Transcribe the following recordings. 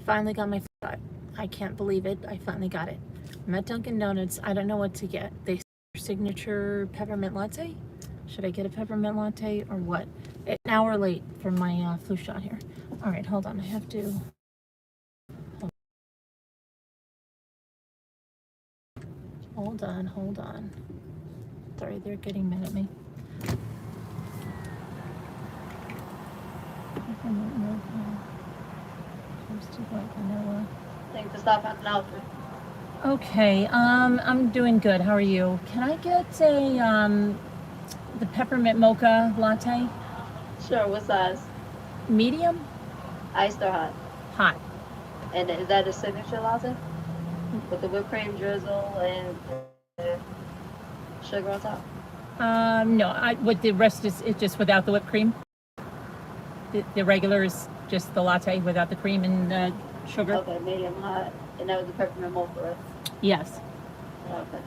finally got my shot. I can't believe it. I finally got it. I'm at Dunkin' Donuts. I don't know what to get. They signature peppermint latte. Should I get a peppermint latte or what? An hour late for my flu shot here. All right, hold on. I have to. Hold on. Sorry, they're getting mad at me. Peppermint mocha. Toasted white vanilla. Thanks for stopping at the outfit. Okay, I'm doing good. How are you? Can I get a the peppermint mocha latte? Sure, what size? Medium? Iced or hot? Hot. And is that a signature latte? With the whipped cream drizzle and sugar on top? No, with the rest is it just without the whipped cream? The regular is just the latte without the cream and sugar? Okay, medium hot. And that was the peppermint mocha, right? Yes. Okay.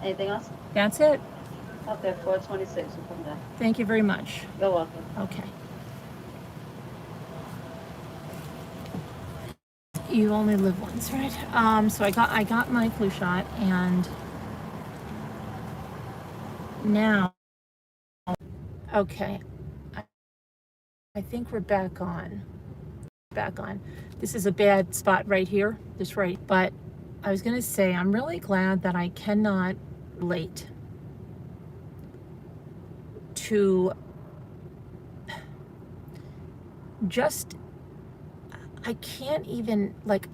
Anything else? That's it. Okay, 426 will come down. Thank you very much. You're welcome. Okay. You only live once, right? So I got my flu shot, and now, okay, I think we're back on. This is a bad spot right here, this right, but I was gonna say, I'm really glad that I cannot relate to just, I can't even, like,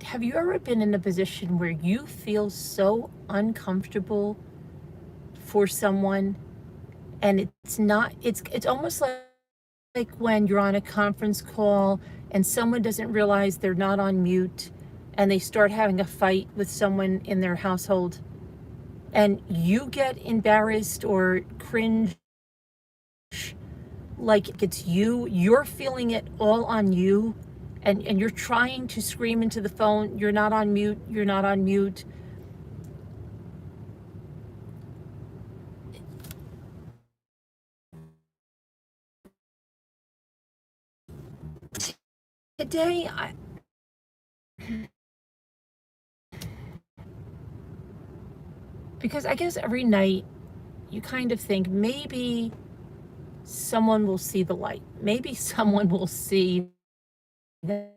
have you ever been in a position where you feel so uncomfortable for someone, and it's almost like when you're on a conference call and someone doesn't realize they're not on mute and they start having a fight with someone in their household, and you get embarrassed or cringe, like it's you're feeling it all on you, and you're trying to scream into the phone, you're not on mute. Today, because I guess every night you kind of think maybe someone will see the light. Maybe someone will see that,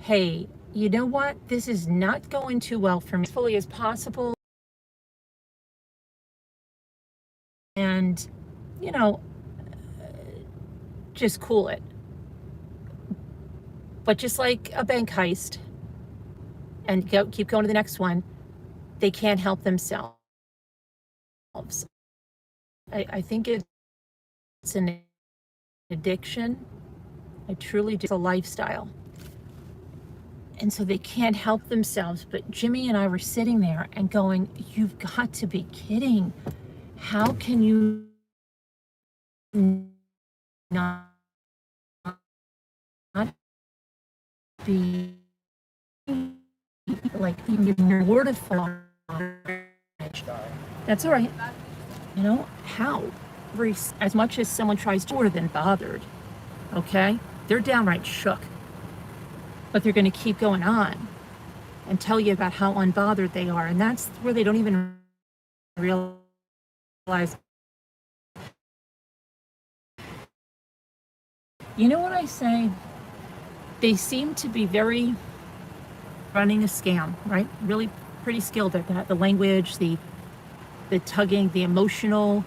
hey, you know what? This is not going too well for me as fully as possible. And, you know, just cool it. But just like a bank heist, and keep going to the next one, they can't help themselves. I think it's an addiction. I truly do. It's a lifestyle. And so they can't help themselves. But Jimmy and I were sitting there and going, you've got to be kidding. How can you not be like mortified? That's all right. You know, how? As much as someone tries to, more than bothered, okay? They're downright shook. But they're going to keep going on and tell you about how unbothered they are. And that's where they don't even realize. You know what I say? They seem to be very running a scam, right? Really pretty skilled at that. The language, the tugging, the emotional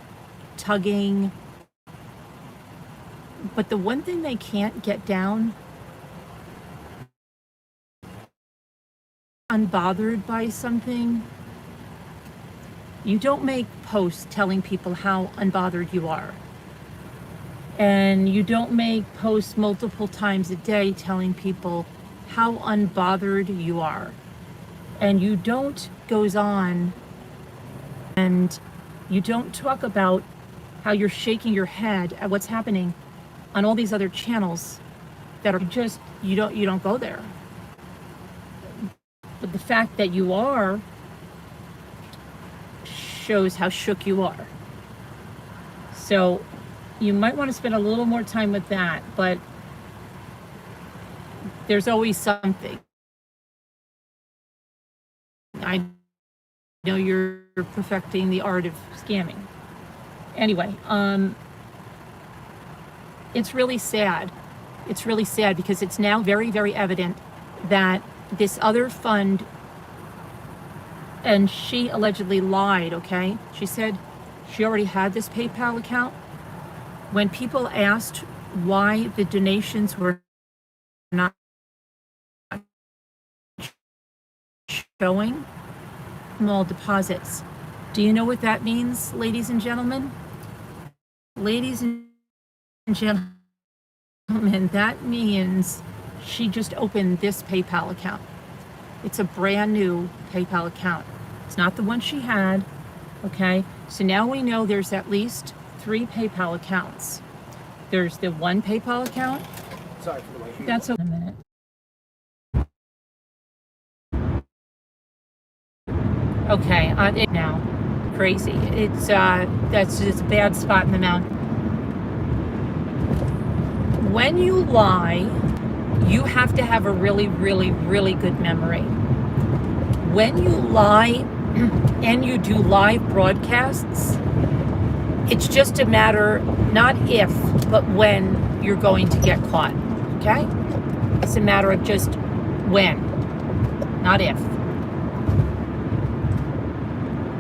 tugging. But the one thing they can't get down, unbothered by something, you don't make posts telling people how unbothered you are. And you don't make posts multiple times a day telling people how unbothered you are. And you don't goes on and you don't talk about how you're shaking your head at what's happening on all these other channels that are just, you don't go there. But the fact that you are shows how shook you are. So you might want to spend a little more time with that, but there's always something. I know you're perfecting the art of scamming. Anyway, it's really sad. It's really sad because it's now very, very evident that this other fund, and she allegedly lied, okay? She said she already had this PayPal account. When people asked why the donations were not showing small deposits, do you know what that means, ladies and gentlemen? Ladies and gentlemen, that means she just opened this PayPal account. It's a brand new PayPal account. It's not the one she had, okay? So now we know there's at least 3 PayPal accounts. There's the one PayPal account. Sorry for the wait. That's a minute. Okay, it now. Crazy. It's that's just a bad spot in the mountain. When you lie, you have to have a really, really, really good memory. When you lie and you do live broadcasts, it's just a matter, not if, but when you're going to get caught, okay? It's a matter of just when, not if.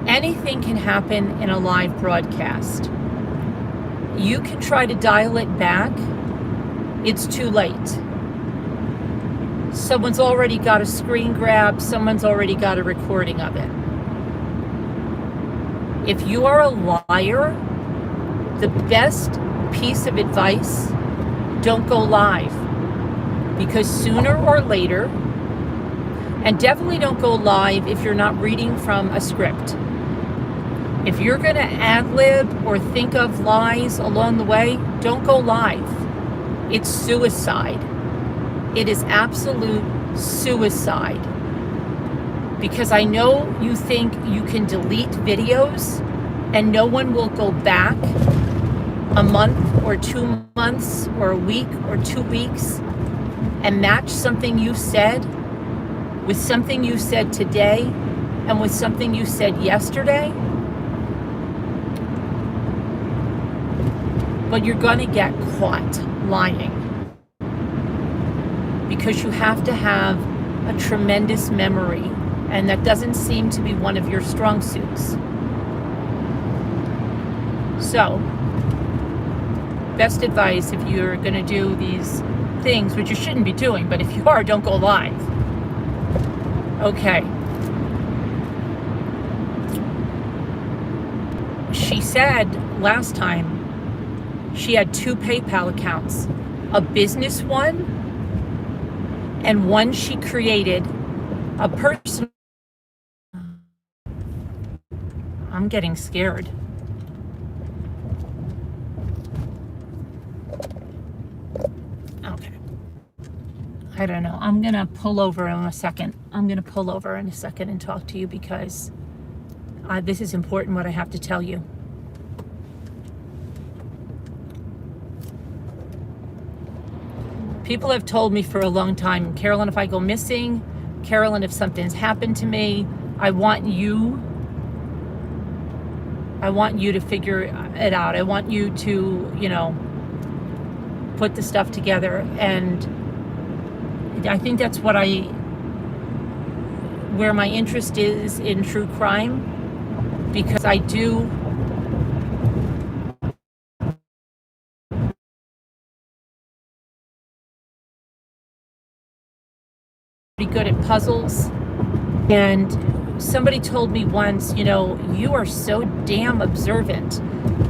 Anything can happen in a live broadcast. You can try to dial it back. It's too late. Someone's already got a screen grab. Someone's already got a recording of it. If you are a liar, the best piece of advice, don't go live. Because sooner or later, and definitely don't go live if you're not reading from a script. If you're going to ad-lib or think of lies along the way, don't go live. It's suicide. It is absolute suicide. Because I know you think you can delete videos and no one will go back a month or 2 months or a week or 2 weeks and match something you said with something you said today and with something you said yesterday. But you're going to get caught lying because you have to have a tremendous memory, and that doesn't seem to be one of your strong suits. So, best advice if you're going to do these things, which you shouldn't be doing, but if you are, don't go live. Okay. She said last time she had 2 PayPal accounts, a business one and one she created, a personal. I'm getting scared. Okay. I don't know. I'm going to pull over in a second. and talk to you because this is important what I have to tell you. People have told me for a long time, Carolyn, if I go missing, Carolyn, if something's happened to me, I want you to figure it out. I want you to, put the stuff together. And I think that's where my interest is in true crime, because I do pretty good at puzzles. And somebody told me once, you are so damn observant.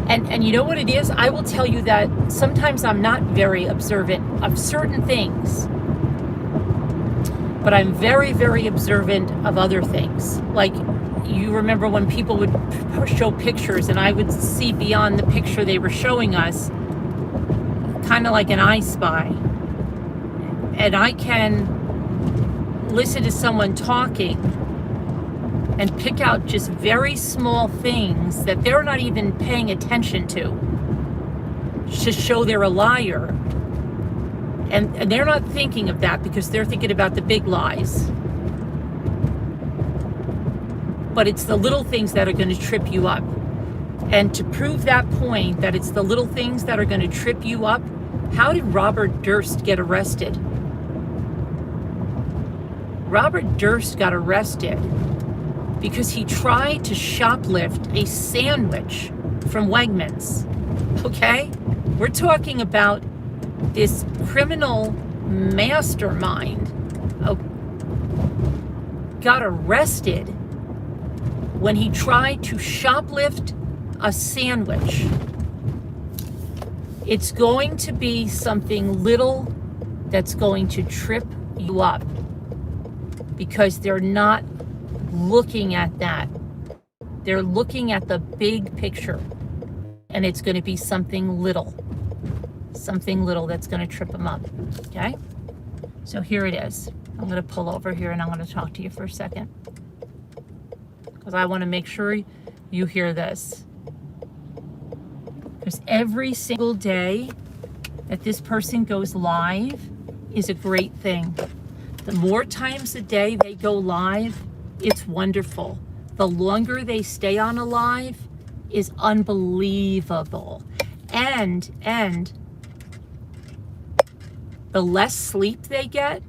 And you know what it is? I will tell you that sometimes I'm not very observant of certain things, but I'm very, very observant of other things. Like, you remember when people would show pictures and I would see beyond the picture they were showing us, kind of like an I Spy. And I can listen to someone talking and pick out just very small things that they're not even paying attention to. to show they're a liar. And they're not thinking of that because they're thinking about the big lies. But it's the little things that are going to trip you up. And to prove that point, that it's the little things that are going to trip you up, how did Robert Durst get arrested? Robert Durst got arrested because he tried to shoplift a sandwich from Wegmans. Okay? We're talking about this criminal mastermind got arrested when he tried to shoplift a sandwich. It's going to be something little that's going to trip you up because they're not looking at that. They're looking at the big picture, and it's going to be something little that's going to trip them up. Okay? So here it is. I'm going to pull over here and I'm going to talk to you for a second because I want to make sure you hear this. Because every single day that this person goes live is a great thing. The more times a day they go live, it's wonderful. The longer they stay on a live is unbelievable. And the less sleep they get,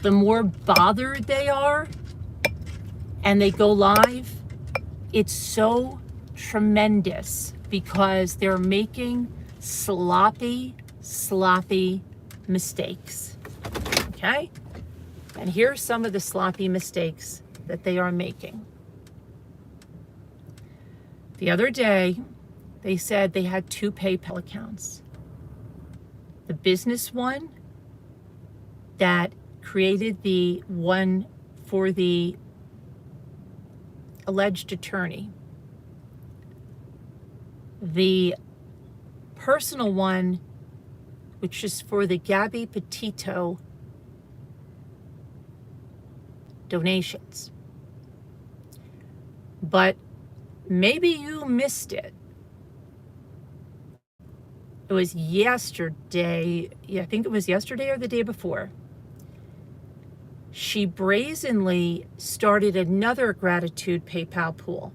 the more bothered they are, and they go live, it's so tremendous because they're making sloppy mistakes. Okay? And here's some of the sloppy mistakes that they are making. The other day, they said they had 2 PayPal accounts. The business one that created the one for the alleged attorney. The personal one, which is for the Gabby Petito donations. But maybe you missed it. It was yesterday. Yeah, I think it was yesterday or the day before. She brazenly started another gratitude PayPal pool,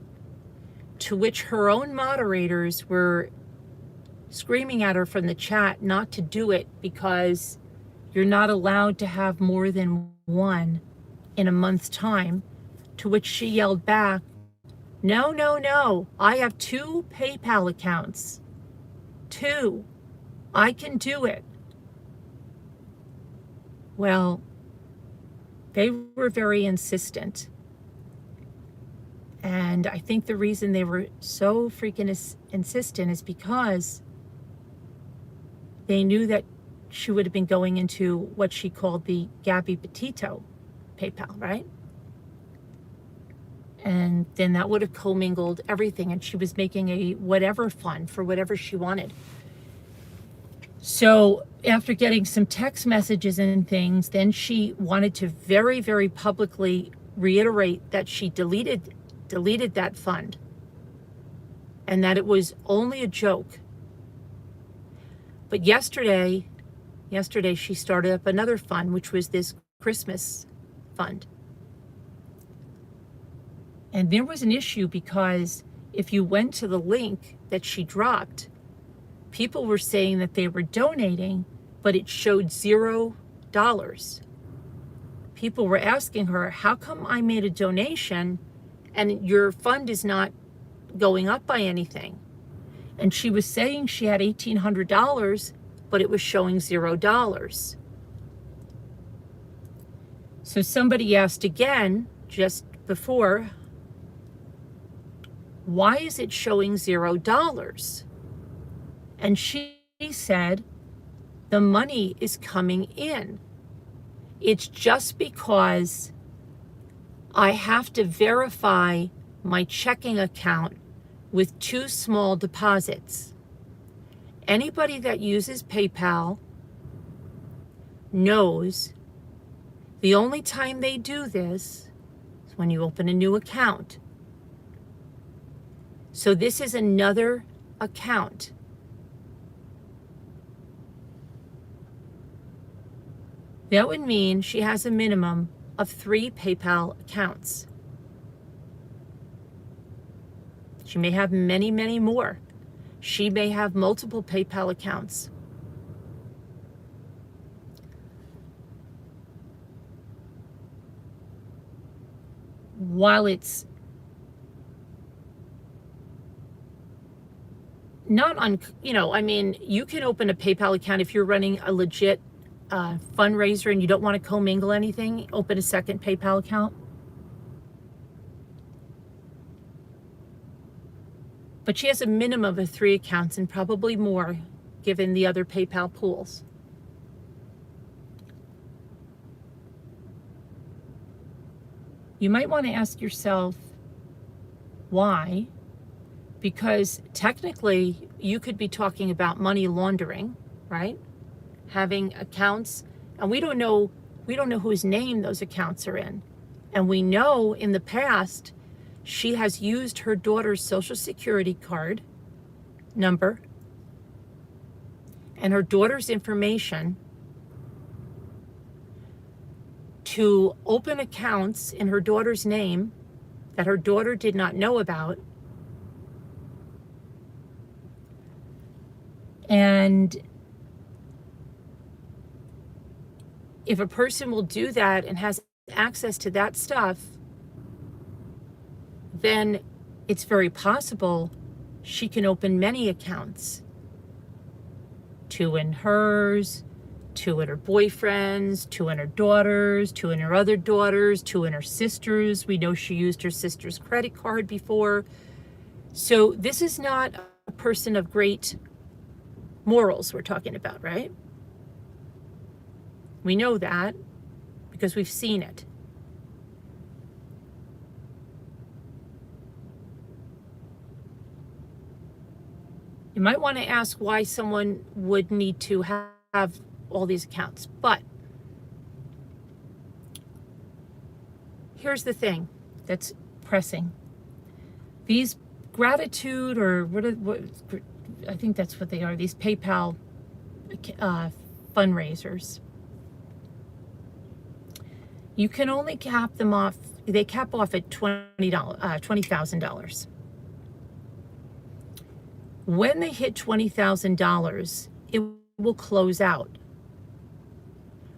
to which her own moderators were screaming at her from the chat not to do it because you're not allowed to have more than one in a month's time, to which she yelled back, no, I have 2 PayPal accounts. 2. I can do it. Well, they were very insistent. And I think the reason they were so freaking insistent is because they knew that she would have been going into what she called the Gabby Petito PayPal, right? And then that would have commingled everything, and she was making a whatever fund for whatever she wanted. So after getting some text messages and things, then she wanted to very, very publicly reiterate that she deleted that fund and that it was only a joke. But yesterday she started up another fund, which was this Christmas fund. And there was an issue because if you went to the link that she dropped, people were saying that they were donating, but it showed $0. People were asking her, how come I made a donation and your fund is not going up by anything? And she was saying she had $1,800, but it was showing $0. So somebody asked again, just before, why is it showing $0? And she said, the money is coming in. It's just because I have to verify my checking account with 2 small deposits. Anybody that uses PayPal knows the only time they do this is when you open a new account. So this is another account. That would mean she has a minimum of 3 PayPal accounts. She may have many, many more. She may have multiple PayPal accounts. While it's not I mean, you can open a PayPal account if you're running a legit fundraiser and you don't want to commingle anything, open a second PayPal account. But she has a minimum of 3 accounts and probably more given the other PayPal pools. You might want to ask yourself why, because technically you could be talking about money laundering, right? Having accounts, and we don't know whose name those accounts are in. And we know in the past she has used her daughter's Social Security card number and her daughter's information to open accounts in her daughter's name that her daughter did not know about. And if a person will do that and has access to that stuff, then it's very possible she can open many accounts. 2 in hers, 2 in her boyfriend's, 2 in her daughter's, 2 in her other daughter's, 2 in her sister's. We know she used her sister's credit card before. So this is not a person of great morals we're talking about, right? We know that because we've seen it. You might want to ask why someone would need to have all these accounts. But here's the thing that's pressing. These gratitude, or what I think that's what they are, these PayPal fundraisers, you can only cap them off, they cap off at $20,000. When they hit $20,000, it will close out.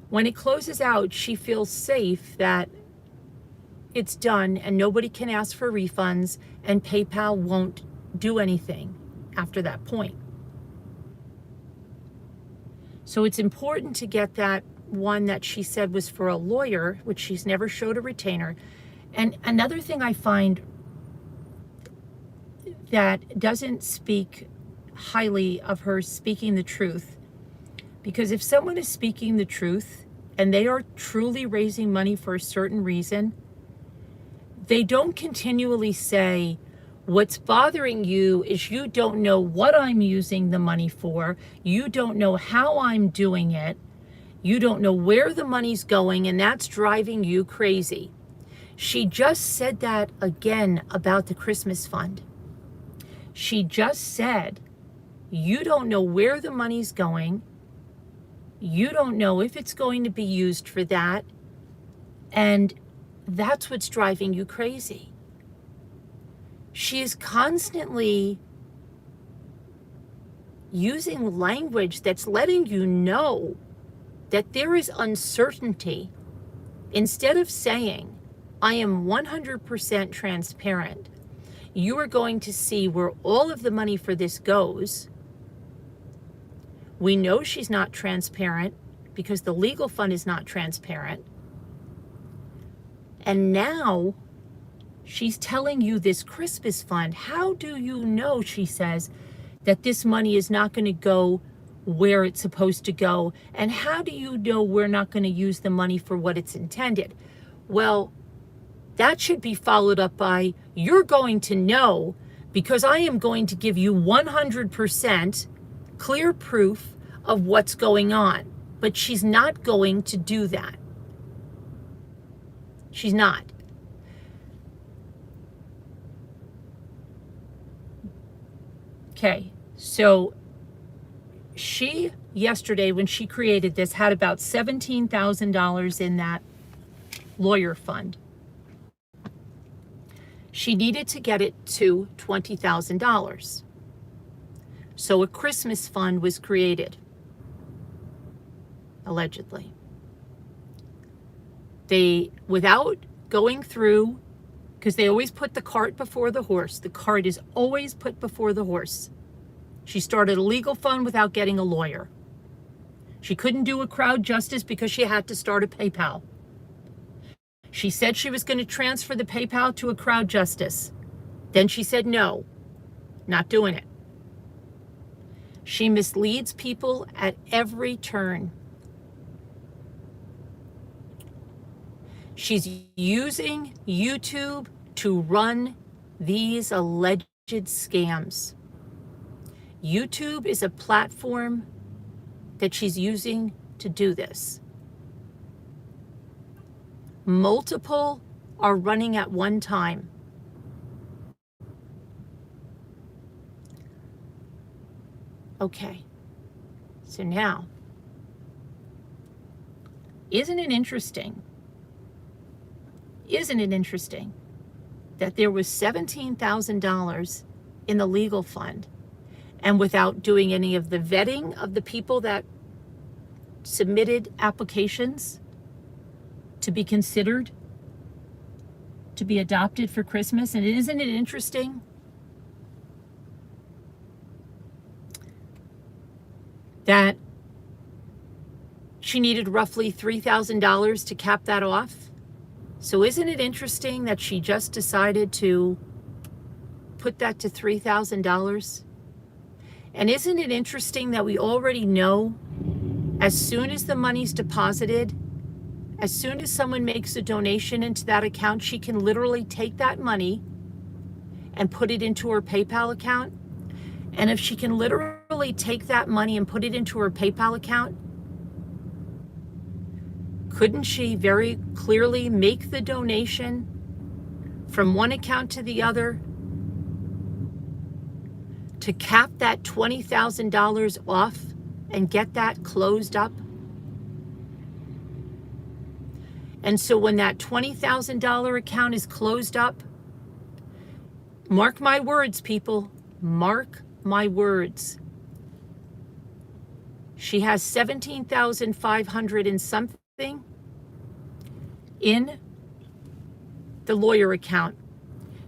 When it closes out, she feels safe that it's done and nobody can ask for refunds and PayPal won't do anything after that point. So it's important to get that one that she said was for a lawyer, which she's never showed a retainer. And another thing I find that doesn't speak highly of her speaking the truth, because if someone is speaking the truth and they are truly raising money for a certain reason, they don't continually say, what's bothering you is you don't know what I'm using the money for, you don't know how I'm doing it, you don't know where the money's going, and that's driving you crazy. She just said that again about the Christmas fund. She just said, you don't know where the money's going, you don't know if it's going to be used for that, and that's what's driving you crazy. She is constantly using language that's letting you know that there is uncertainty. Instead of saying, I am 100% transparent, you are going to see where all of the money for this goes. We know she's not transparent because the legal fund is not transparent. And now she's telling you this Christmas fund. How do you know, she says, that this money is not going to go where it's supposed to go? And how do you know we're not going to use the money for what it's intended? Well, that should be followed up by, you're going to know because I am going to give you 100% clear proof of what's going on. But she's not going to do that. She's not. Okay, so she, yesterday, when she created this, had about $17,000 in that lawyer fund. She needed to get it to $20,000. So a Christmas fund was created, allegedly. They, without going through, because they always put the cart before the horse. The cart is always put before the horse. She started a legal fund without getting a lawyer. She couldn't do a crowd justice because she had to start a PayPal. She said she was going to transfer the PayPal to a crowd justice. Then she said, no, not doing it. She misleads people at every turn. She's using YouTube to run these alleged scams. YouTube is a platform that she's using to do this. Multiple are running at one time. Okay, so now, isn't it interesting that there was $17,000 in the legal fund, and without doing any of the vetting of the people that submitted applications to be considered to be adopted for Christmas? And isn't it interesting that she needed roughly $3,000 to cap that off? So isn't it interesting that she just decided to put that to $3,000? And isn't it interesting that we already know as soon as the money's deposited, as soon as someone makes a donation into that account, she can literally take that money and put it into her PayPal account? And if she can literally take that money and put it into her PayPal account, couldn't she very clearly make the donation from one account to the other to cap that $20,000 off and get that closed up? And so when that $20,000 account is closed up, mark my words, people, mark my words, she has $17,500 and something in the lawyer account.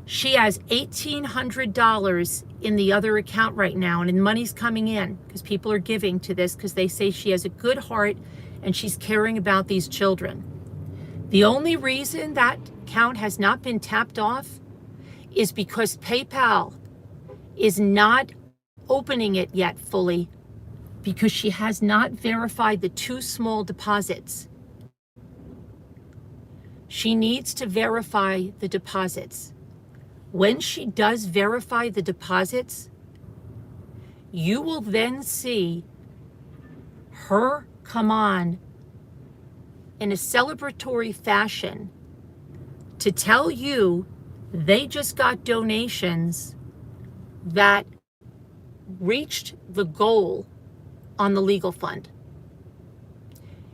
She has $1,800 in the other account right now, and money's coming in because people are giving to this because they say she has a good heart and she's caring about these children. The only reason that account has not been tapped off is because PayPal is not opening it yet fully because she has not verified the 2 small deposits. She needs to verify the deposits. When she does verify the deposits, you will then see her come on in a celebratory fashion to tell you they just got donations that reached the goal on the legal fund.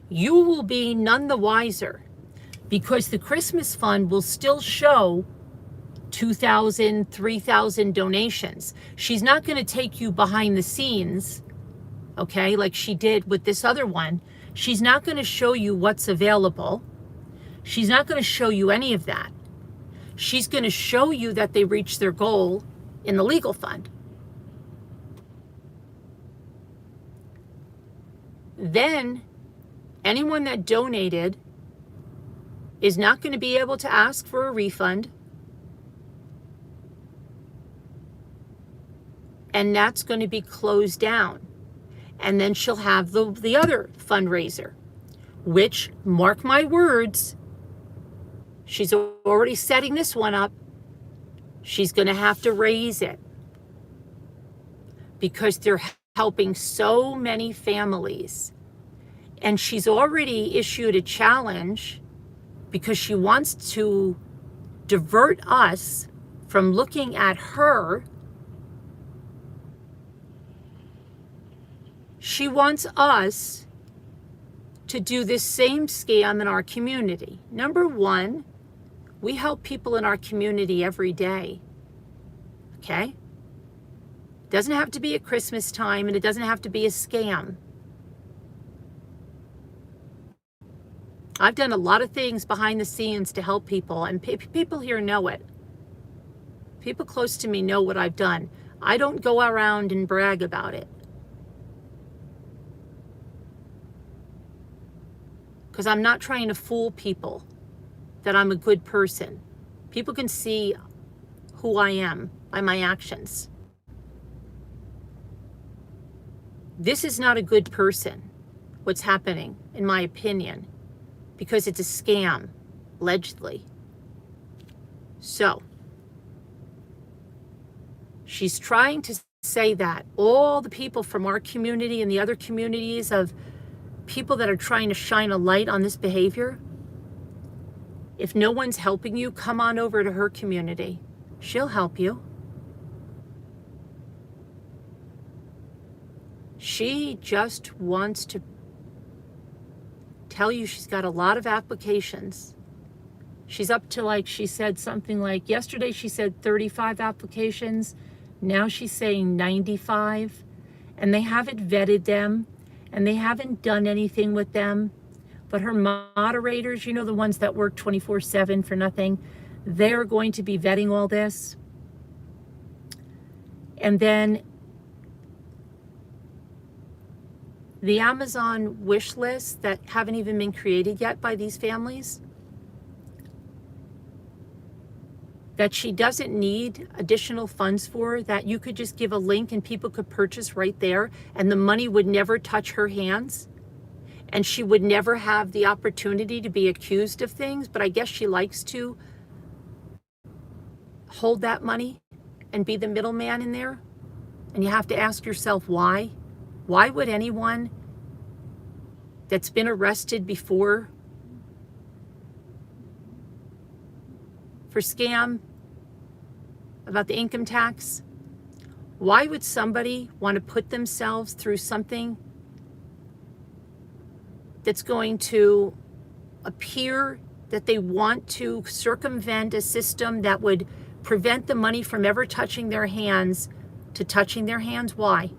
You will be none the wiser because the Christmas fund will still show 2,000, 3,000 donations. She's not going to take you behind the scenes, okay, like she did with this other one. She's not going to show you what's available. She's not going to show you any of that. She's going to show you that they reached their goal in the legal fund. Then anyone that donated is not going to be able to ask for a refund. And that's going to be closed down. And then she'll have the other fundraiser, which, mark my words, she's already setting this one up. She's going to have to raise it because they're helping so many families. And she's already issued a challenge because she wants to divert us from looking at her She wants us to do this same scam in our community. Number one, we help people in our community every day. Okay? It doesn't have to be at Christmas time, and it doesn't have to be a scam. I've done a lot of things behind the scenes to help people, and people here know it. People close to me know what I've done. I don't go around and brag about it, because I'm not trying to fool people that I'm a good person. People can see who I am by my actions. This is not a good person, what's happening, in my opinion, because it's a scam, allegedly. So, she's trying to say that all the people from our community and the other communities of people that are trying to shine a light on this behavior, if no one's helping you, come on over to her community. She'll help you. She just wants to tell you she's got a lot of applications. She's up to, like, she said something like, yesterday she said 35 applications. Now she's saying 95. And they haven't vetted them, and they haven't done anything with them. But her moderators, you know, the ones that work 24/7 for nothing, they're going to be vetting all this. And then the Amazon wish lists that haven't even been created yet by these families, that she doesn't need additional funds for, that you could just give a link and people could purchase right there, and the money would never touch her hands, and she would never have the opportunity to be accused of things. But I guess she likes to hold that money and be the middleman in there. And you have to ask yourself why. Why would anyone that's been arrested before for scam about the income tax, why would somebody want to put themselves through something that's going to appear that they want to circumvent a system that would prevent the money from ever touching their hands to touching their hands? Why?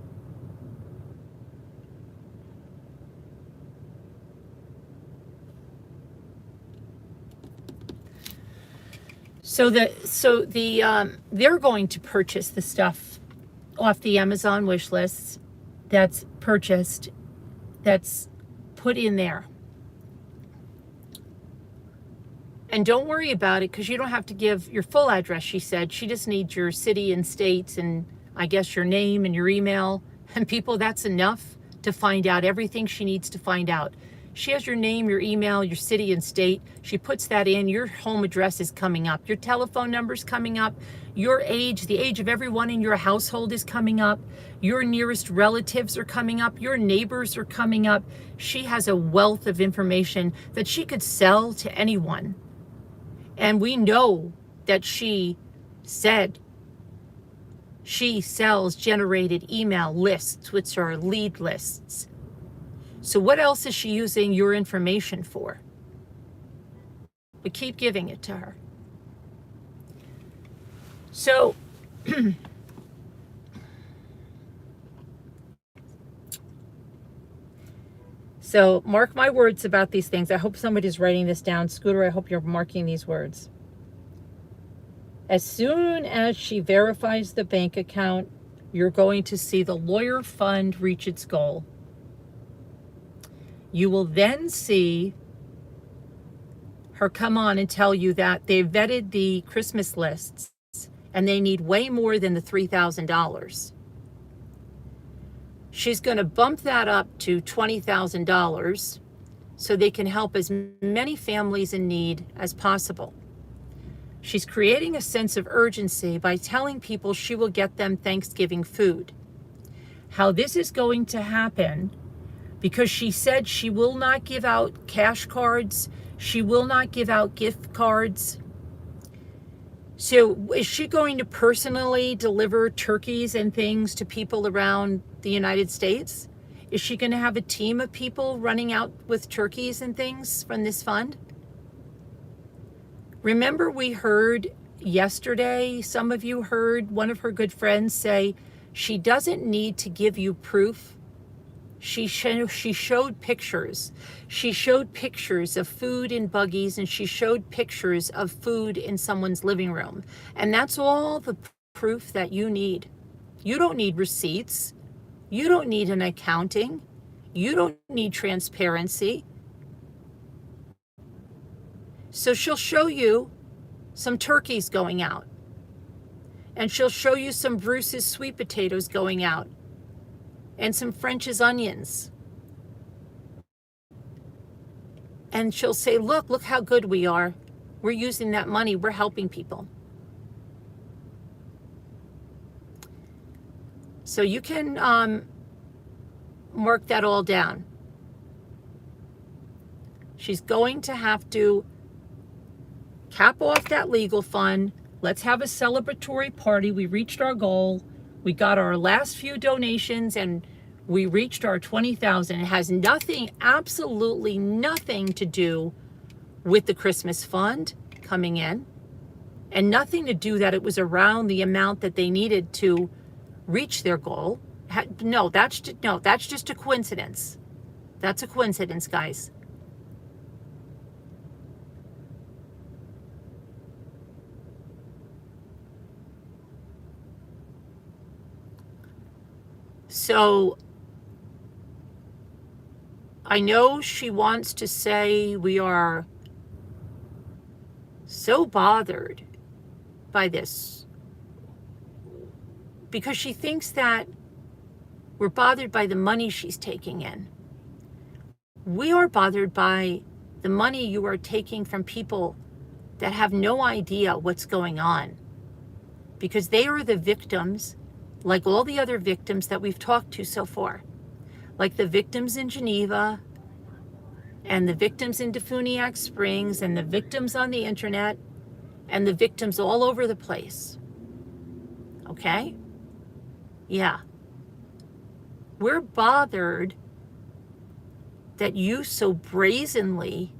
So they're going to purchase the stuff off the Amazon wish lists that's purchased, that's put in there. And don't worry about it, because you don't have to give your full address, she said. She just needs your city and states, and I guess your name and your email. And people, that's enough to find out everything she needs to find out. She has your name, your email, your city and state. She puts that in. Your home address is coming up. Your telephone number is coming up. Your age, the age of everyone in your household is coming up. Your nearest relatives are coming up. Your neighbors are coming up. She has a wealth of information that she could sell to anyone. And we know that she said she sells generated email lists, which are lead lists. So what else is she using your information for? But keep giving it to her. So so mark my words about these things. I hope somebody's writing this down. Scooter, I hope you're marking these words. As soon as she verifies the bank account, you're going to see the lawyer fund reach its goal. You will then see her come on and tell you that they vetted the Christmas lists and they need way more than the $3,000. She's going to bump that up to $20,000 so they can help as many families in need as possible. She's creating a sense of urgency by telling people she will get them Thanksgiving food. How this is going to happen, because she said she will not give out cash cards, she will not give out gift cards. So is she going to personally deliver turkeys and things to people around the United States? Is she going to have a team of people running out with turkeys and things from this fund? Remember, we heard yesterday, some of you heard one of her good friends say she doesn't need to give you proof. She showed pictures. She showed pictures of food in buggies, and she showed pictures of food in someone's living room. And that's all the proof that you need. You don't need receipts. You don't need an accounting. You don't need transparency. So she'll show you some turkeys going out. And she'll show you some Bruce's sweet potatoes going out. And some French's onions. And she'll say, look how good we are. We're using that money. We're helping people. So you can mark that all down. She's going to have to cap off that legal fund. Let's have a celebratory party. We reached our goal. We got our last few donations and we reached our 20,000. It has nothing, absolutely nothing to do with the Christmas fund coming in, and nothing to do that it was around the amount that they needed to reach their goal. No, that's just a coincidence. That's a coincidence, guys. So I know she wants to say we are so bothered by this because she thinks that we're bothered by the money she's taking in. We are bothered by the money you are taking from people that have no idea what's going on, because they are the victims, like all the other victims that we've talked to so far, like the victims in Geneva and the victims in Defuniak Springs and the victims on the internet and the victims all over the place. Okay? Yeah. We're bothered that you so brazenly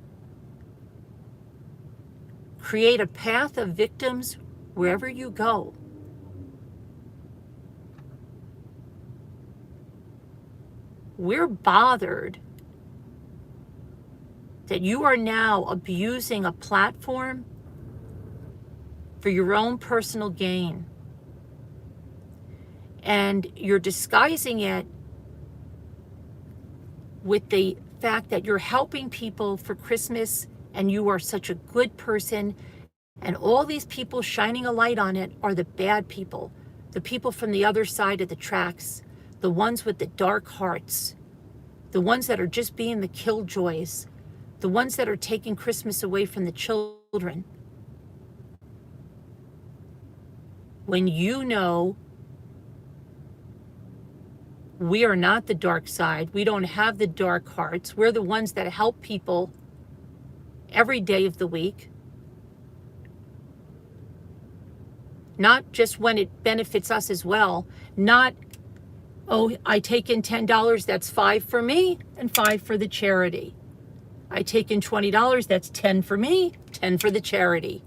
create a path of victims wherever you go. We're bothered that you are now abusing a platform for your own personal gain. And you're disguising it with the fact that you're helping people for Christmas and you are such a good person, and all these people shining a light on it are the bad people, the people from the other side of the tracks, the ones with the dark hearts, the ones that are just being the killjoys, the ones that are taking Christmas away from the children. When you know we are not the dark side, we don't have the dark hearts, we're the ones that help people every day of the week. Not just when it benefits us as well. Not, oh, I take in $10, that's $5 for me and $5 for the charity. I take in $20, that's $10 for me, $10 for the charity.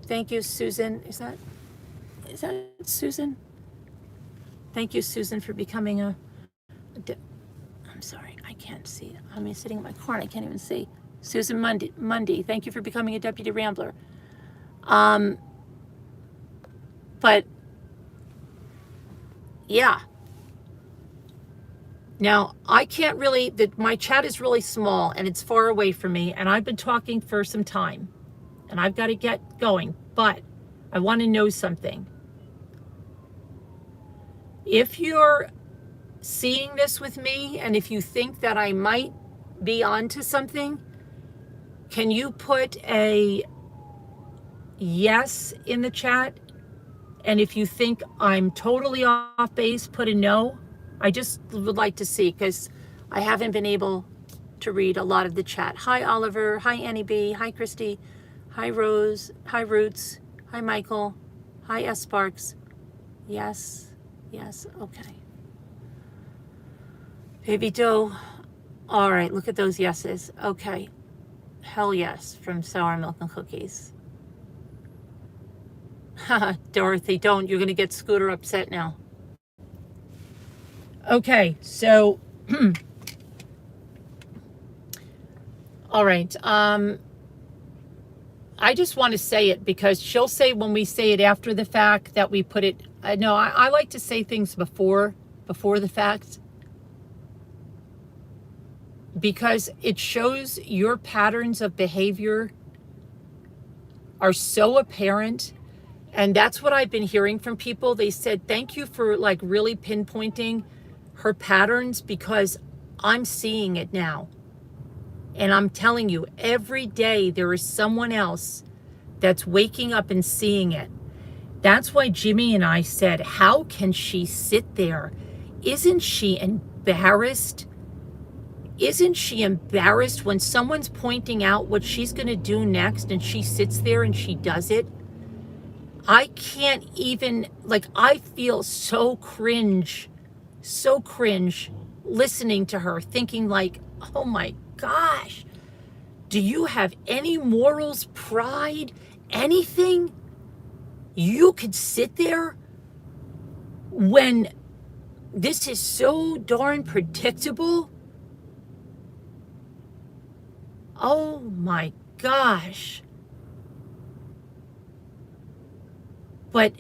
Thank you, Susan. Is that Susan? Thank you, Susan, for becoming I'm sorry, I can't see. I'm sitting in my car and I can't even see. Susan Mundy, thank you for becoming a deputy rambler. But yeah. Now, I can't really, my chat is really small and it's far away from me, and I've been talking for some time and I've got to get going, but I want to know something. If you're seeing this with me and if you think that I might be onto something, can you put a yes in the chat? And if you think I'm totally off base, put a no. I just would like to see, because I haven't been able to read a lot of the chat. Hi, Oliver. Hi, Annie B. Hi, Christy. Hi, Rose. Hi, Roots. Hi, Michael. Hi, S. Sparks. Yes. Yes. Okay. Baby dough. All right, look at those yeses. Okay. Hell yes from Sour Milk and Cookies. Dorothy, don't. You're going to get Scooter upset now. Okay, so all right. I just want to say it because she'll say when we say it after the fact that we put it. No, I like to say things before the fact, because it shows your patterns of behavior are so apparent. And that's what I've been hearing from people. They said, thank you for like really pinpointing her patterns, because I'm seeing it now. And I'm telling you, every day there is someone else that's waking up and seeing it. That's why Jimmy and I said, how can she sit there? Isn't she embarrassed? Isn't she embarrassed when someone's pointing out what she's going to do next and she sits there and she does it? I can't even, like, I feel so cringe listening to her, thinking like, oh my gosh, do you have any morals, pride, anything? You could sit there when this is so darn predictable? Oh my gosh. But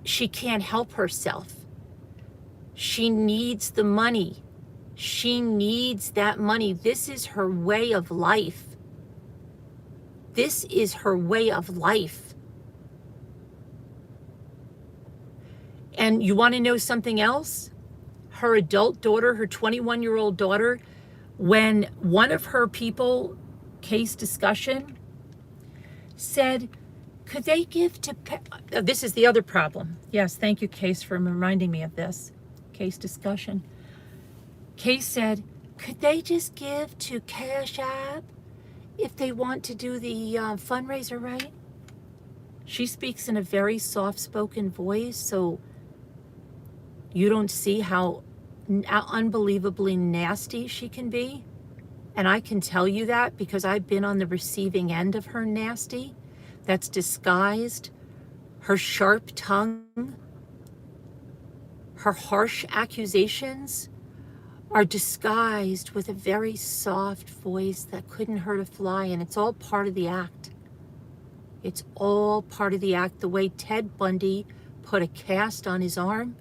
she can't help herself. She needs the money. She needs that money. This is her way of life. This is her way of life. And you want to know something else? Her adult daughter, her 21-year-old daughter, when one of her people, case discussion, said, could they give to, this is the other problem. Yes, thank you, Case, for reminding me of this. Case discussion. Case said, could they just give to Cash App if they want to do the fundraiser, right? She speaks in a very soft-spoken voice, so you don't see how unbelievably nasty she can be. And I can tell you that because I've been on the receiving end of her nasty. That's disguised. Her sharp tongue, her harsh accusations are disguised with a very soft voice that couldn't hurt a fly, and it's all part of the act. It's all part of the act. The way Ted Bundy put a cast on his arm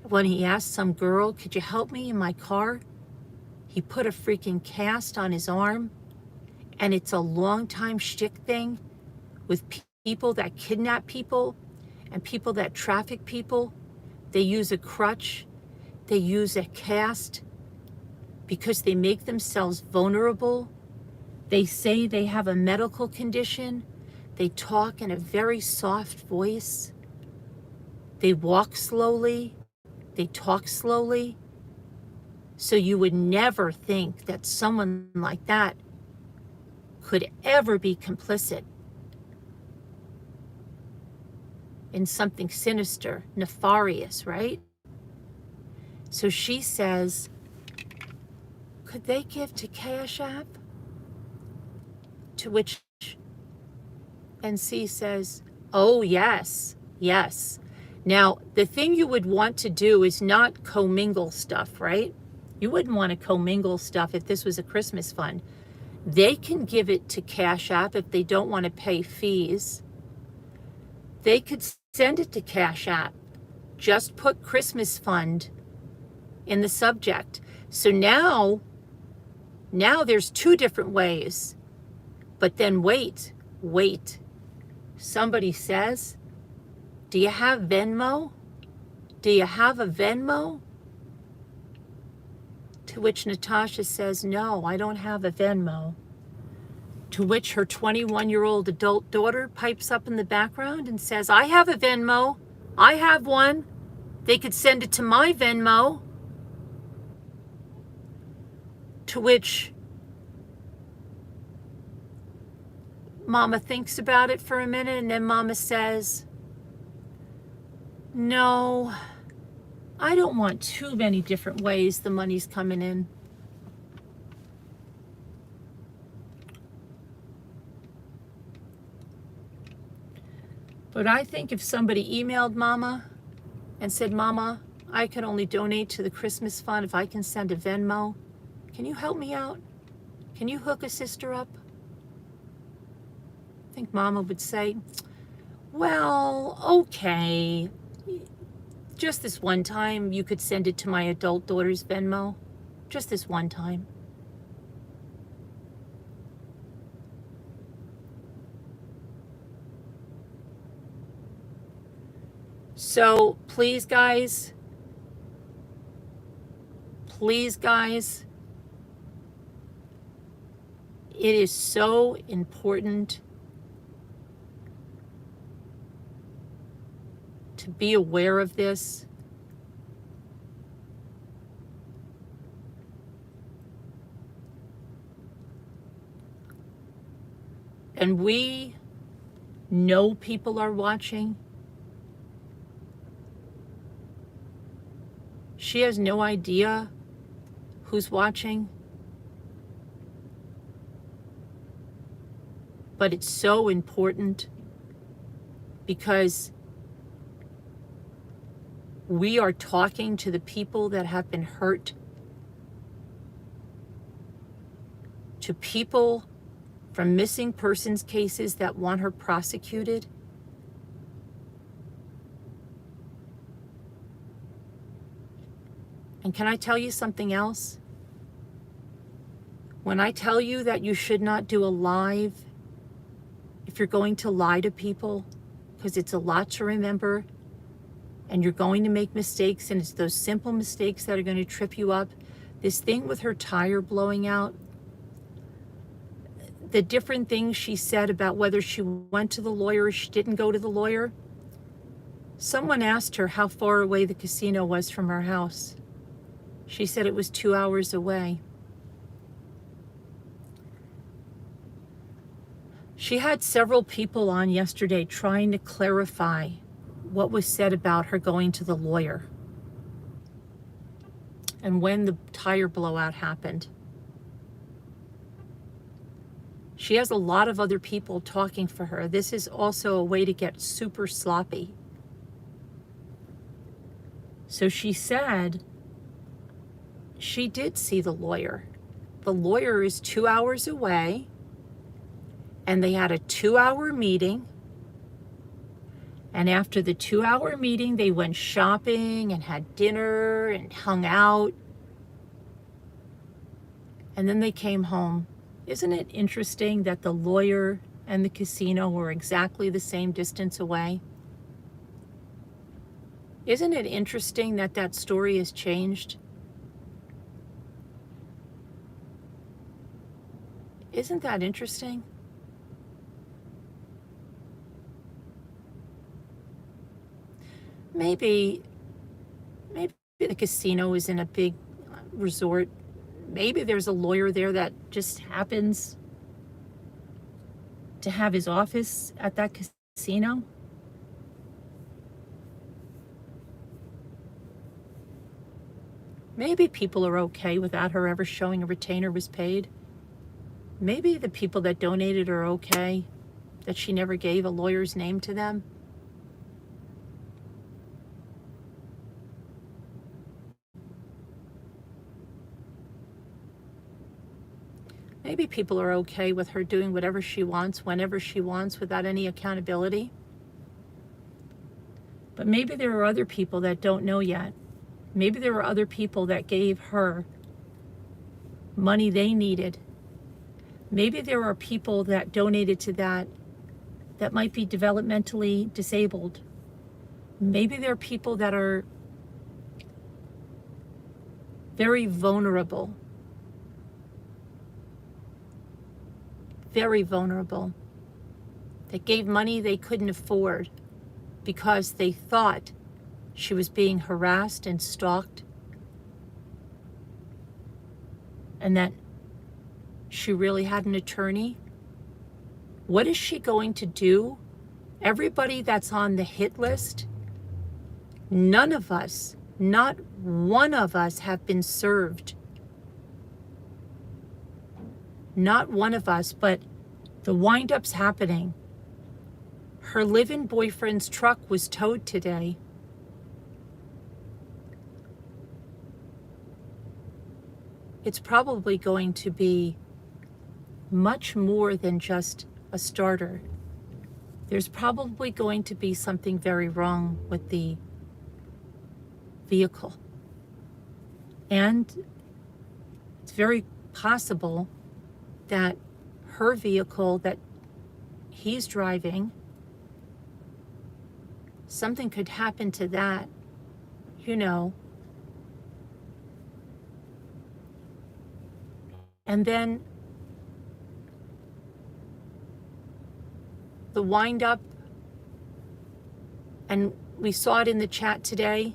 when he asked some girl, could you help me in my car? He put a freaking cast on his arm, and it's a long time shtick thing with people that kidnap people and people that traffic people. They use a crutch. They use a cast because they make themselves vulnerable. They say they have a medical condition. They talk in a very soft voice. They walk slowly. They talk slowly. So you would never think that someone like that could ever be complicit in something sinister, nefarious, right? So she says, could they give to Cash App? To which NC says, oh, yes, yes. Now, the thing you would want to do is not commingle stuff, right? You wouldn't want to commingle stuff if this was a Christmas fund. They can give it to Cash App if they don't want to pay fees. They could send it to Cash App. Just put Christmas fund in the subject. So now there's two different ways. But then wait. Somebody says, do you have Venmo? Do you have a Venmo? To which Natasha says, no, I don't have a Venmo. To which her 21-year-old adult daughter pipes up in the background and says, I have a Venmo. I have one. They could send it to my Venmo. To which Mama thinks about it for a minute, and then Mama says, no, I don't want too many different ways the money's coming in. But I think if somebody emailed Mama and said, Mama, I can only donate to the Christmas fund if I can send a Venmo. Can you help me out? Can you hook a sister up? I think Mama would say, well, okay. Just this one time, you could send it to my adult daughter's Venmo. Just this one time. So please, guys, it is so important to be aware of this. And we know people are watching. She has no idea who's watching. But it's so important because we are talking to the people that have been hurt, to people from missing persons cases that want her prosecuted. And can I tell you something else? When I tell you that you should not do a live, if you're going to lie to people, because it's a lot to remember, and you're going to make mistakes, and it's those simple mistakes that are going to trip you up. This thing with her tire blowing out, the different things she said about whether she went to the lawyer or she didn't go to the lawyer. Someone asked her how far away the casino was from her house. She said it was 2 hours away. She had several people on yesterday trying to clarify what was said about her going to the lawyer and when the tire blowout happened. She has a lot of other people talking for her. This is also a way to get super sloppy. So she said she did see the lawyer. The lawyer is 2 hours away, and they had a 2-hour meeting. And after the 2-hour meeting, they went shopping and had dinner and hung out. And then they came home. Isn't it interesting that the lawyer and the casino were exactly the same distance away? Isn't it interesting that that story has changed? Isn't that interesting? Maybe the casino is in a big resort. Maybe there's a lawyer there that just happens to have his office at that casino. Maybe people are okay without her ever showing a retainer was paid. Maybe the people that donated are okay that she never gave a lawyer's name to them. Maybe people are okay with her doing whatever she wants, whenever she wants, without any accountability. But maybe there are other people that don't know yet. Maybe there are other people that gave her money they needed. Maybe there are people that donated to that might be developmentally disabled. Maybe there are people that are very vulnerable. Very vulnerable. That gave money they couldn't afford because they thought she was being harassed and stalked, and that she really had an attorney. What is she going to do? Everybody that's on the hit list, none of us Not one of us have been served. Not one of us, but the wind-up's happening. Her live-in boyfriend's truck was towed today. It's probably going to be much more than just a starter. There's probably going to be something very wrong with the vehicle. And it's very possible that her vehicle that he's driving, something could happen to that, you know. And then the wind up, and we saw it in the chat today,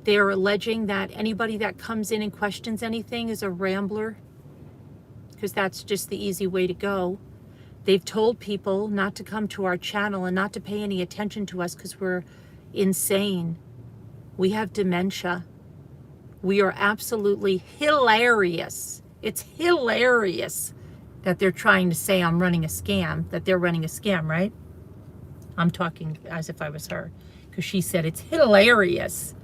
they are alleging that anybody that comes in and questions anything is a rambler, because that's just the easy way to go. They've told people not to come to our channel and not to pay any attention to us because we're insane. We have dementia. We are absolutely hilarious. It's hilarious that they're trying to say I'm running a scam, that they're running a scam, right? I'm talking as if I was her, because she said it's hilarious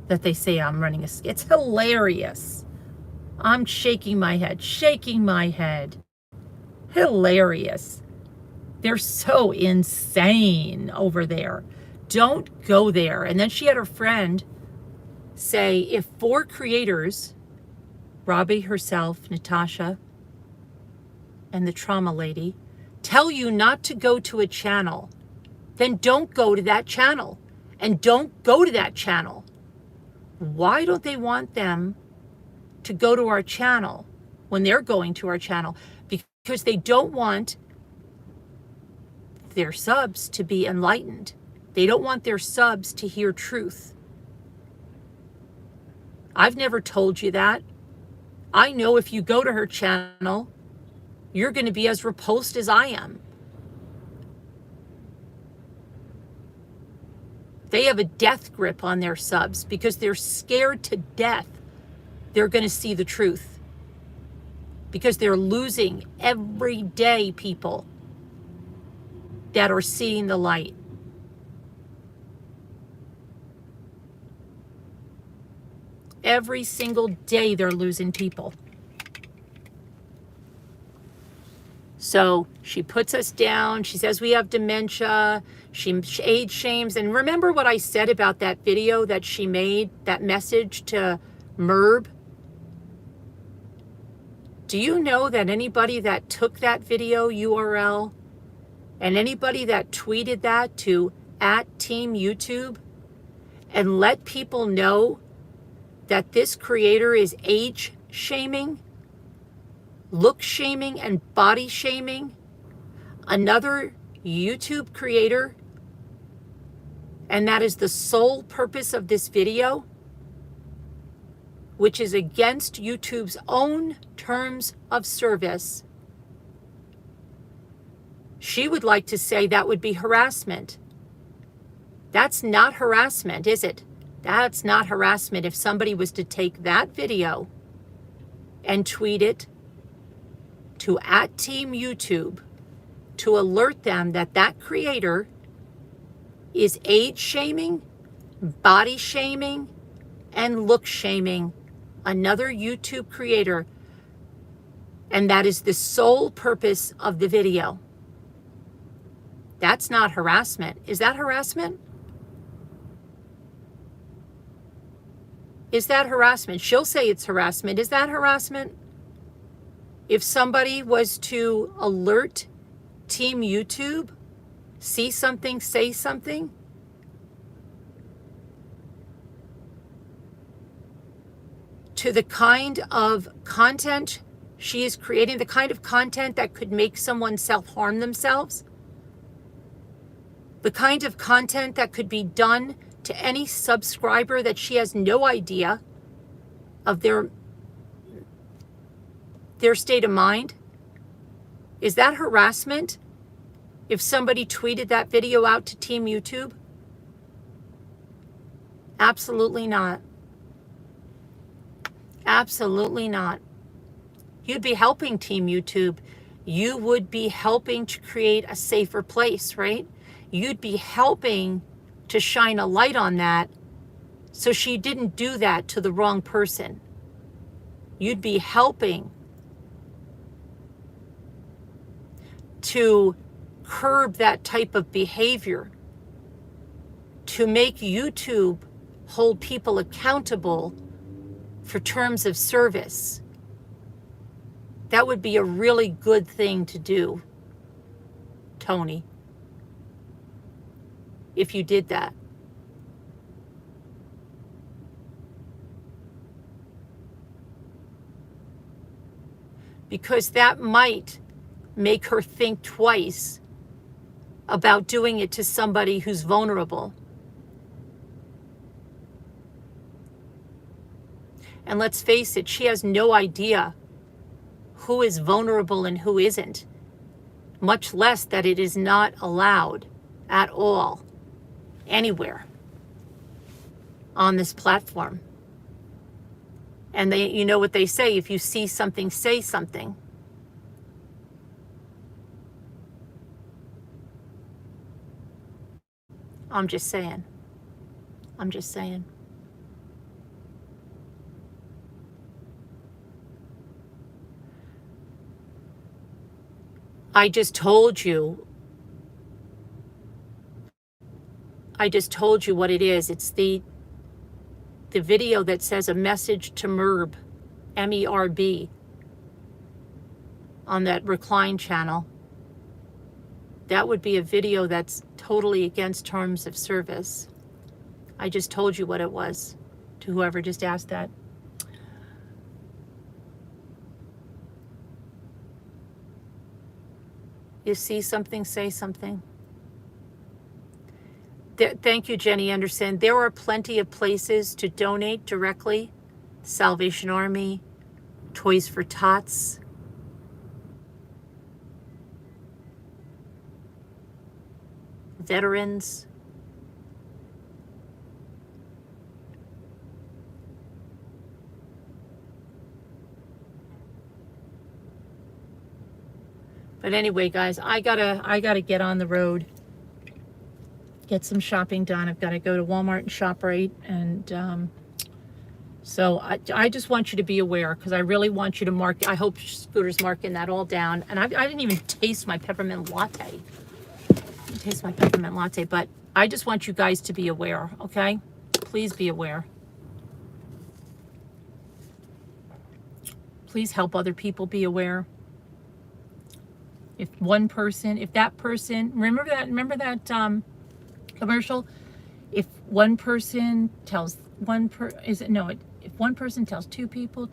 that they say I'm running a scam. It's hilarious. I'm shaking my head, shaking my head. Hilarious. They're so insane over there. Don't go there. And then she had her friend say, if 4 creators, Robbie herself, Natasha, and the trauma lady, tell you not to go to a channel, then don't go to that channel. And don't go to that channel. Why don't they want them to go to our channel when they're going to our channel? Because they don't want their subs to be enlightened. They don't want their subs to hear truth. I've never told you that. I know if you go to her channel, you're going to be as repulsed as I am. They have a death grip on their subs because they're scared to death they're going to see the truth. Because they're losing every day people that are seeing the light. Every single day they're losing people. So she puts us down. She says we have dementia. She age shames. And remember what I said about that video that she made, that message to Merb? Do you know that anybody that took that video URL and anybody that tweeted that to @TeamYouTube and let people know that this creator is age shaming, look shaming, and body shaming another YouTube creator, and that is the sole purpose of this video, which is against YouTube's own terms of service? She would like to say that would be harassment. That's not harassment, is it? That's not harassment if somebody was to take that video and tweet it to @TeamYouTube to alert them that that creator is age shaming, body shaming, and look shaming another YouTube creator. And that is the sole purpose of the video. That's not harassment. Is that harassment? Is that harassment? She'll say it's harassment. Is that harassment? If somebody was to alert Team YouTube, see something, say something, to the kind of content she is creating, the kind of content that could make someone self-harm themselves, the kind of content that could be done to any subscriber that she has no idea of their state of mind. Is that harassment if somebody tweeted that video out to Team YouTube? Absolutely not. Absolutely not. You'd be helping Team YouTube. You would be helping to create a safer place, right? You'd be helping to shine a light on that so she didn't do that to the wrong person. You'd be helping to curb that type of behavior, to make YouTube hold people accountable for terms of service. That would be a really good thing to do, Tony, if you did that. Because that might make her think twice about doing it to somebody who's vulnerable. And let's face it, she has no idea who is vulnerable and who isn't, much less that it is not allowed at all, anywhere on this platform. And you know what they say, if you see something, say something. I'm just saying. I'm just saying. I just told you what it is. It's the video that says a message to MERB, MERB, on that Recline channel. That would be a video that's totally against terms of service. I just told you what it was to whoever just asked that. You see something, say something. Thank you, Jenny Anderson. There are plenty of places to donate directly. Salvation Army, Toys for Tots. Veterans. But anyway, guys, I gotta get on the road, get some shopping done. I've got to go to Walmart and ShopRite, and so I just want you to be aware, because I really want you to mark. I hope Scooter's marking that all down. And I didn't even taste my peppermint latte. But I just want you guys to be aware, okay? Please be aware. Please help other people be aware. If that person, remember that commercial? If one person tells if one person tells two people,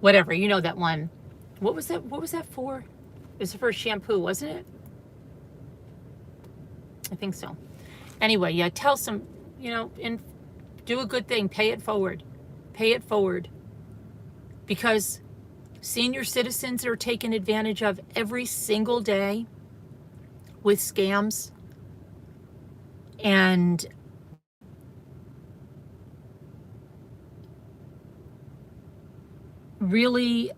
whatever, you know that one. What was that for? It was for shampoo, wasn't it? I think so. Anyway, yeah, tell some, and do a good thing. Pay it forward. Because senior citizens are taken advantage of every single day with scams. And really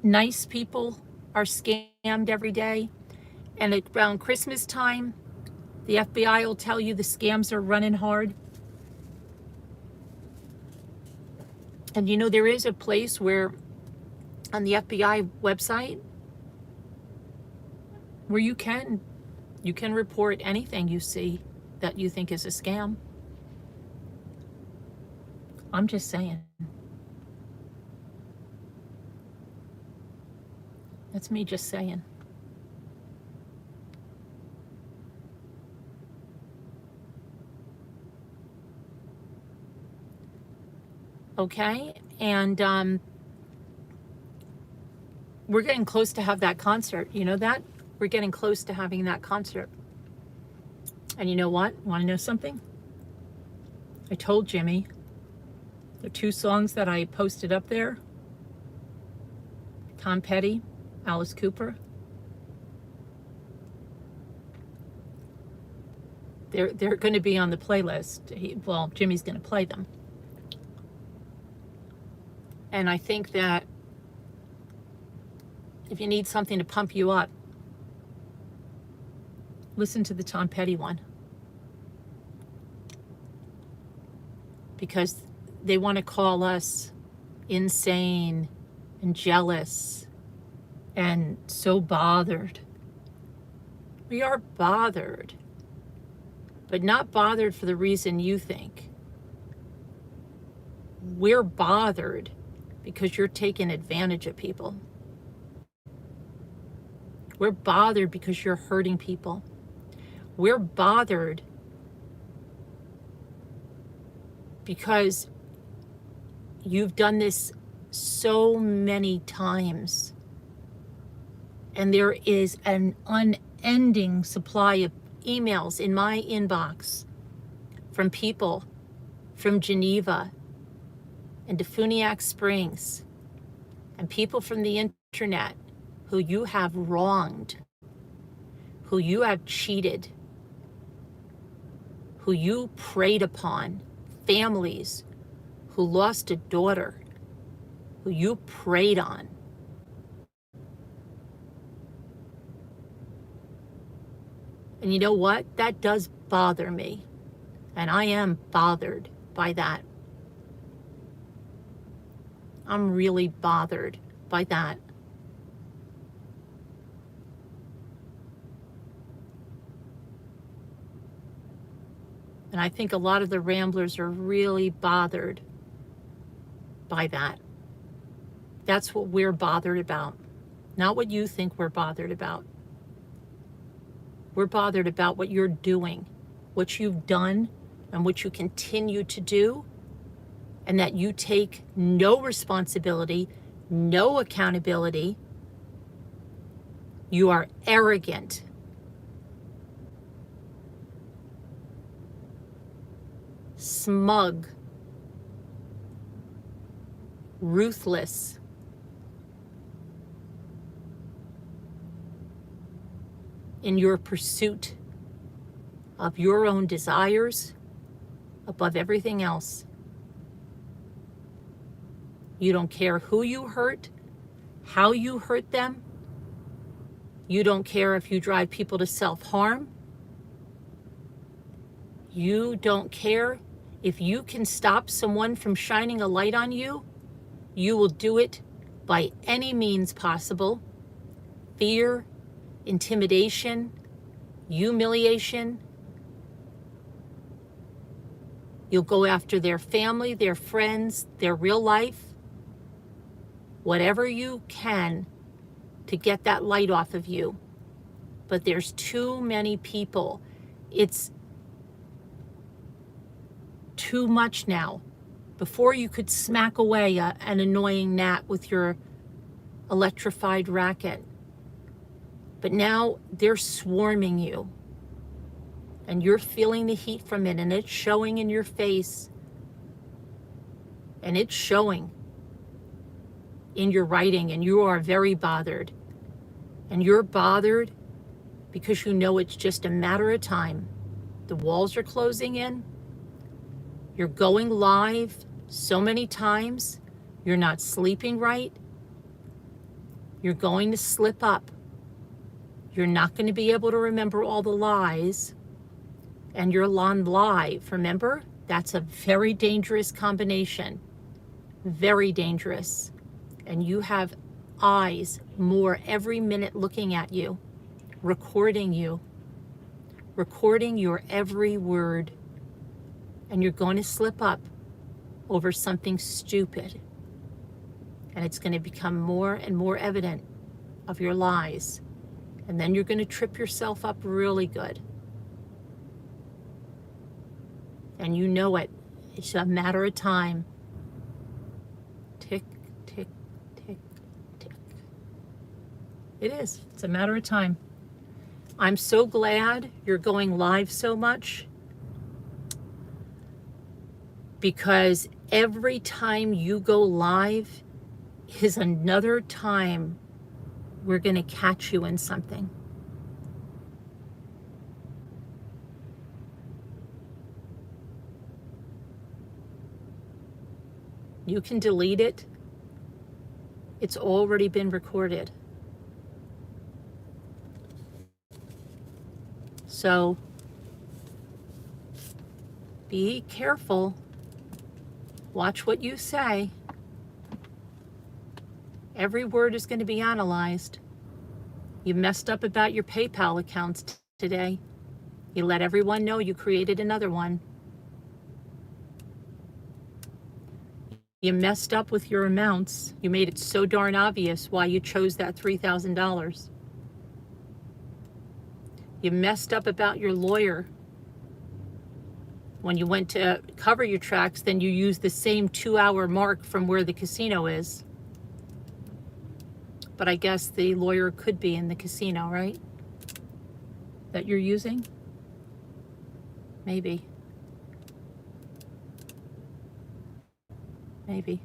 nice people are scammed every day. And around Christmas time, the FBI will tell you the scams are running hard. And there is a place where, on the FBI website, where you can report anything you see that you think is a scam. I'm just saying. That's me just saying. Okay, and we're getting close to have that concert. You know that? We're getting close to having that concert. And you know what? Want to know something? I told Jimmy the 2 songs that I posted up there, Tom Petty, Alice Cooper, they're going to be on the playlist. Jimmy's going to play them. And I think that if you need something to pump you up, listen to the Tom Petty one. Because they want to call us insane and jealous and so bothered. We are bothered, but not bothered for the reason you think. We're bothered because you're taking advantage of people. We're bothered because you're hurting people. We're bothered because you've done this so many times. And there is an unending supply of emails in my inbox from people from Geneva and Defuniak Springs and people from the internet who you have wronged, who you have cheated, who you preyed upon, families who lost a daughter, who you preyed on. And you know what? That does bother me. And I am bothered by that. I'm really bothered by that. And I think a lot of the ramblers are really bothered by that. That's what we're bothered about. Not what you think we're bothered about. We're bothered about what you're doing, what you've done, and what you continue to do, and that you take no responsibility, no accountability. You are arrogant. Smug. Ruthless. In your pursuit of your own desires above everything else. You don't care who you hurt, how you hurt them. You don't care if you drive people to self-harm. You don't care if you can stop someone from shining a light on you. You will do it by any means possible. Fear, intimidation, humiliation. You'll go after their family, their friends, their real life. Whatever you can to get that light off of you. But there's too many people. It's too much now. Before you could smack away an annoying gnat with your electrified racket. But now they're swarming you. And you're feeling the heat from it, and it's showing in your face. And it's showing in your writing, and you are very bothered. And you're bothered because you know it's just a matter of time. The walls are closing in. You're going live so many times. You're not sleeping right. You're going to slip up. You're not going to be able to remember all the lies. And you're on live, remember? That's a very dangerous combination. Very dangerous. And you have eyes more every minute looking at you, recording you, recording your every word. And you're going to slip up over something stupid. And it's going to become more and more evident of your lies. And then you're going to trip yourself up really good. And you know it. It's a matter of time. Tick, tick, tick, tick. It is. It's a matter of time. I'm so glad you're going live so much, because every time you go live is another time we're going to catch you in something. You can delete it It's already been recorded. So be careful. Watch what you say. Every word is going to be analyzed. You messed up about your PayPal accounts today. You let everyone know you created another one. You messed up with your amounts. You made it so darn obvious why you chose that $3,000. You messed up about your lawyer. When you went to cover your tracks, then you used the same 2-hour mark from where the casino is. But I guess the lawyer could be in the casino, right? That you're using? Maybe. Maybe.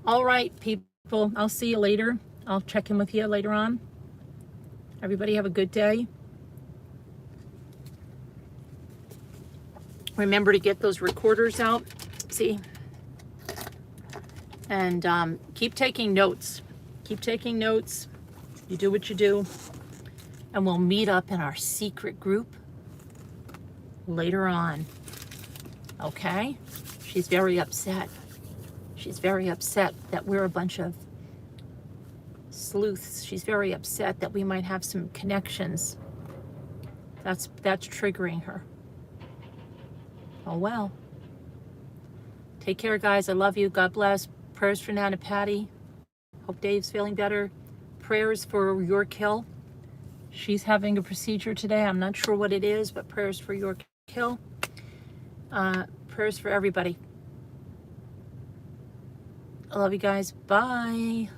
All right, people. I'll see you later. I'll check in with you later on. Everybody have a good day. Remember to get those recorders out. See? And keep taking notes. Keep taking notes. You do what you do. And we'll meet up in our secret group later on. Okay? She's very upset. She's very upset that we're a bunch of sleuths. She's very upset that we might have some connections. That's triggering her. Oh well. Take care, guys. I love you. God bless. Prayers for Nana Patty. Hope Dave's feeling better. Prayers for York Hill. She's having a procedure today. I'm not sure what it is, but prayers for York Hill. Prayers for everybody. I love you guys. Bye.